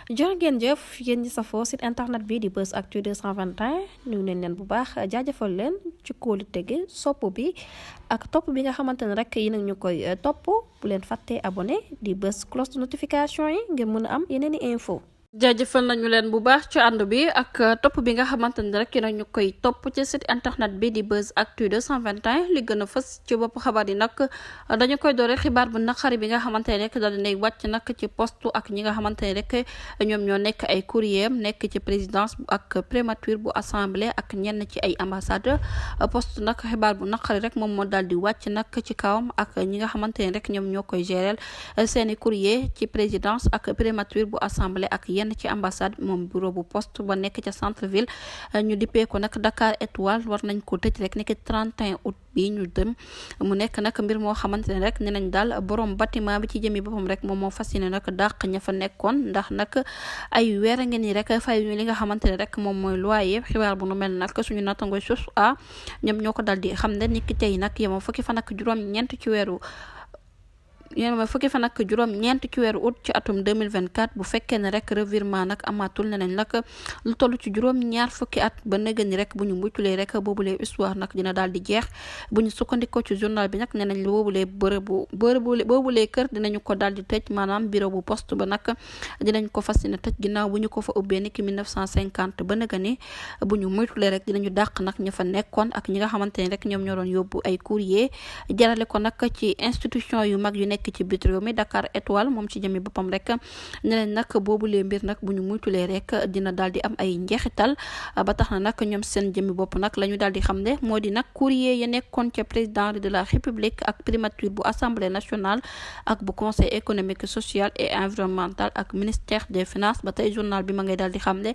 jërë ngeen jëf yéen ñi safoo site internet bi di Buzz Actu 221 nuyu nañ leen bu baax jaajëfal leen ci kóolu tege sopp bi ak topp bi nga xamante ne rek yi nag ñu koy topp bu leen fàttee abonné di bës cloche de notification yi ngir mën a am yeneen i info jaajëfal nañu leen bu baax ci ànd bi ak topp bi nga xamante ne rek yéen ñu koy topp ci site internet bi di Buzz Actu 221 li gën a fës ci bopp xabaar yi nag dañu koy doore xibaar bu naqari bi nga xamante ne rek daal dinay wàcc nag ci poste ak ñi nga xamante ne rek ñoom ñoo nekk ay courrier nekk ci présidence ak primature bu assemblée ak ñenn ci ay ambassade poste nag xibaar bu naqari rek moom moo daal di wàcc nag ci kawam ak ñi nga xamante ne rek ñoom ñoo koy gérer seeni courrier ci présidence ak primature bu assemblée ak yenn ci ambassade moom bureau bu poste ba nekk ca centre ville ñu dippee ko nag Dakar Étoile war nañ ko tëj rek nekk 31 août bi ñu dem mu nekk nag mbir moo xamante ne rek ne nañ daal borom bâtiment bi ci jëmi boppam rek moom moo fas yéene nag dàq ña fa nekkoon ndax nag ay weer ngeen ni rek fay li nga xamante ne rek moom mooy loyer xibaar bu nu mel nag suñu nattangoy sus ñoom ñoo ko dal di xam ne ni ki tey nag yemoo fukki fan ak juróom-ñeent ci weeru août ci atum 2024 bu fekkee ne rek revirement nag amatul ne nañ nag lu toll ci juróom-ñaar fukki at ba nëgë ni rek bu ñu mucculee rek boobulee histoire nag dina daal di jeex bu ñu sukkandikoo ci journal bi nag ne nañ boobulee kër dinañu ko daal di tëj maanaam bureau bu poste ba nag dinañ ko fas yéene tëj ginnaaw bu ñu ko fa ubbee ni ki 1950 ba nëgë ni bu ñu muytulee rek dinañu dàq nag ña fa nekkoon ak ñi nga xamante ne rek ñoom ñoo doon yóbbu ay courrier jarale ko nag ci institution yu mag yu nekk ci biir réew mi Dakar Étoile moom ci jëmi boppam rek ne leen nag boobulee mbir nag bu ñu muytulee rek dina daal di am ay njeexital ba tax na nag ñoom seen jëmi bopp nag la ñu daal di xam ne moo di nag courrier ya nekkoon ca président de la république ak primature bu assemblée nationale ak bu conseil économique social et environnemental ak ministère des finances ba tey journal bi ma ngay daal di xam ne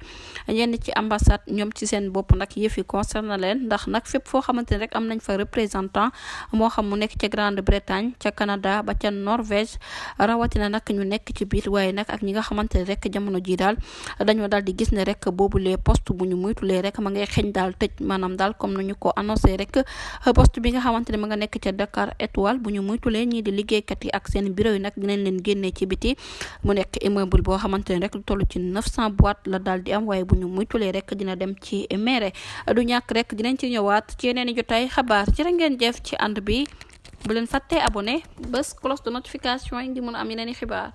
yenn ci ambassade ñoom ci seen bopp nag yëf yi concerne leen ndax nag fépp foo xamante ne rek am nañ fa représentant moo xam mu nekk ca Grande-Bretagne ca Canada ba ca Norvège rawatina nag ñu nekk ci biir waaye nag ak ñi nga xamante ne rek jamono ji daal dañoo daal di gis ne rek boobulee poste bu ñu muytulee rek ma ngay xeeñ daal tëj maanaam daal comme nañu ko annoncé rek poste bi nga xamante ne ma nga nekk ca Dakar Étoile bu ñu muytulee ñii di liggéeykat yi ak seen bureau yi nag dinañ leen génnee ci biti mu nekk immeuble boo xamante ne rek lu toll ci 900 boîtes la daal di am waaye bu ñu muytulee rek dina dem ci maire du ñàkk rek dinañ ci ñëwaat ci yeneen i jotaay xabaar jërë ngeen jëf ci ànd bi bu leen fàttee abonné bës cloche de notification yi ngi mën a am yeneen i xibaar